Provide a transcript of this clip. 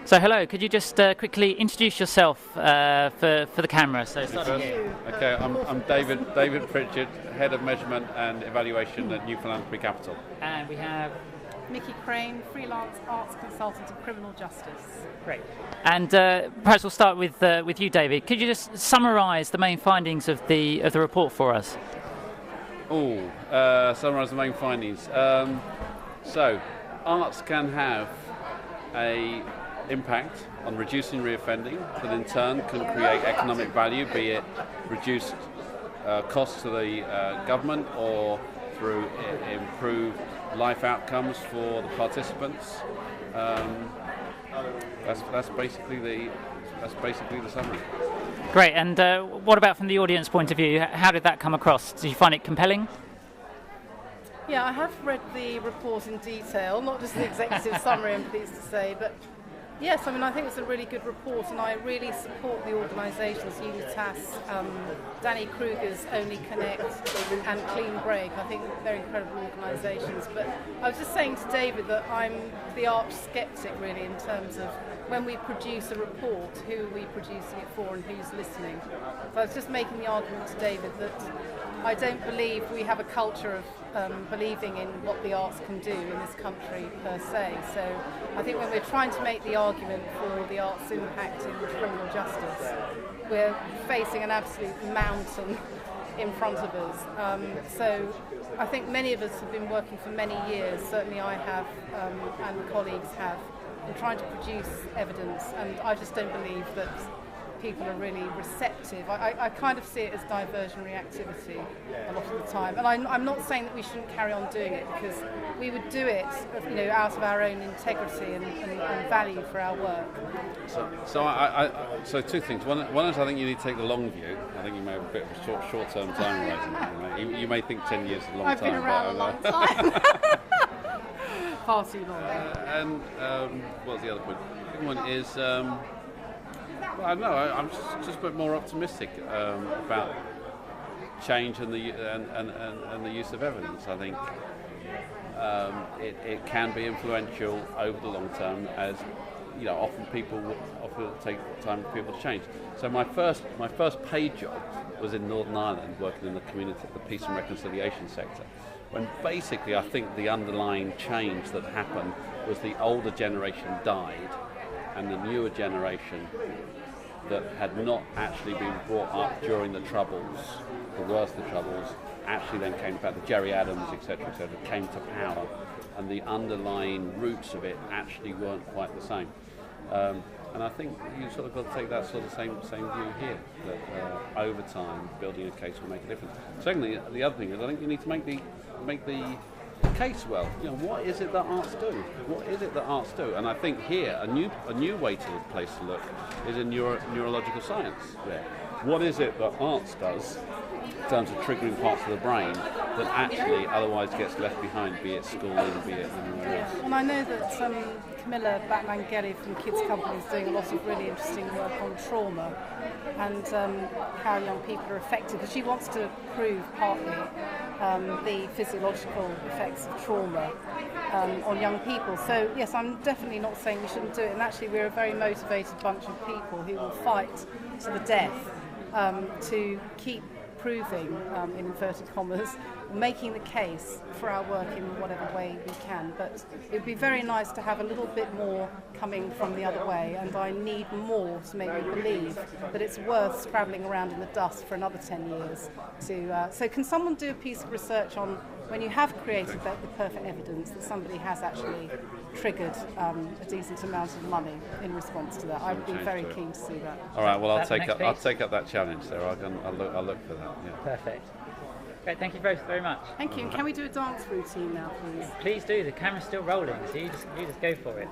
So hello, could you just quickly introduce yourself for the camera? So starting here. Okay, I'm David Pritchard, Head of Measurement and Evaluation at New Philanthropy Capital. And we have Nikki Crane, freelance arts consultant in criminal justice. Great. And perhaps we'll start with you, David. Could you just summarise the main findings of the report for us? Summarise the main findings. So, arts can have an impact on reducing reoffending that in turn can create economic value, be it reduced costs to the government or through improved life outcomes for the participants. That's basically the summary. Great. And what about from the audience point of view? How did that come across? Did you find it compelling? Yeah, I have read the report in detail, not just the executive summary, I'm pleased to say, but yes, I mean, I think it's a really good report, and I really support the organisations, UNITAS, Danny Kruger's Only Connect, and Clean Break. I think they're incredible organisations. But I was just saying to David that I'm the arch sceptic, really, in terms of when we produce a report, who are we producing it for and who's listening. So I was just making the argument to David that I don't believe we have a culture of believing in what the arts can do in this country per se. So I think when we're trying to make the argument for the arts' impact in criminal justice, we're facing an absolute mountain in front of us. So I think many of us have been working for many years, certainly I have and colleagues have, in trying to produce evidence, and I just don't believe that people are really receptive. I kind of see it as diversionary activity a lot of the time, and I'm not saying that we shouldn't carry on doing it, because we would do it, out of our own integrity and value for our work. So two things. One is I think you need to take the long view. I think you may have a bit of a short-term time horizon. You may think 10 years is a long time. I've been around a long time. Far too long. And what was the other point? The second one is. Well, no, I'm just a bit more optimistic about change and the use of evidence. I think it can be influential over the long term, as often take time for people to change. So my first paid job was in Northern Ireland, working in the community, the peace and reconciliation sector, when basically I think the underlying change that happened was the older generation died, and the newer generation that had not actually been brought up during the Troubles, the worst of the Troubles, actually then came back, the Jerry Adams, etc., came to power, and the underlying roots of it actually weren't quite the same. And I think you sort of got to take that sort of same view here, that over time, building a case will make a difference. Secondly, the other thing is I think you need to make the case well. What is it that arts do? What is it that arts do? And I think here a new way to place to look is in neurological science. There, what is it that arts does in terms of triggering parts of the brain that actually otherwise gets left behind, be it schooling, be it anywhere else? And I know that Camilla Batman-Gelly from Kids Company is doing a lot of really interesting work on trauma and how young people are affected, because she wants to prove partly the physiological effects of trauma on young people. So yes, I'm definitely not saying we shouldn't do it, and actually we're a very motivated bunch of people who will fight to the death to keep proving, in inverted commas, making the case for our work in whatever way we can. But it would be very nice to have a little bit more coming from the other way, and I need more to make me believe that it's worth scrabbling around in the dust for another 10 years. So can someone do a piece of research on when you have created the perfect evidence that somebody has actually triggered a decent amount of money in response to that? I would be very keen to see that. All right, well I'll take up that challenge, Sarah. I'll look for that. Yeah. Perfect. Great, thank you both very much. Thank you. And can we do a dance routine now, please? Please do. The camera's still rolling, so you just go for it.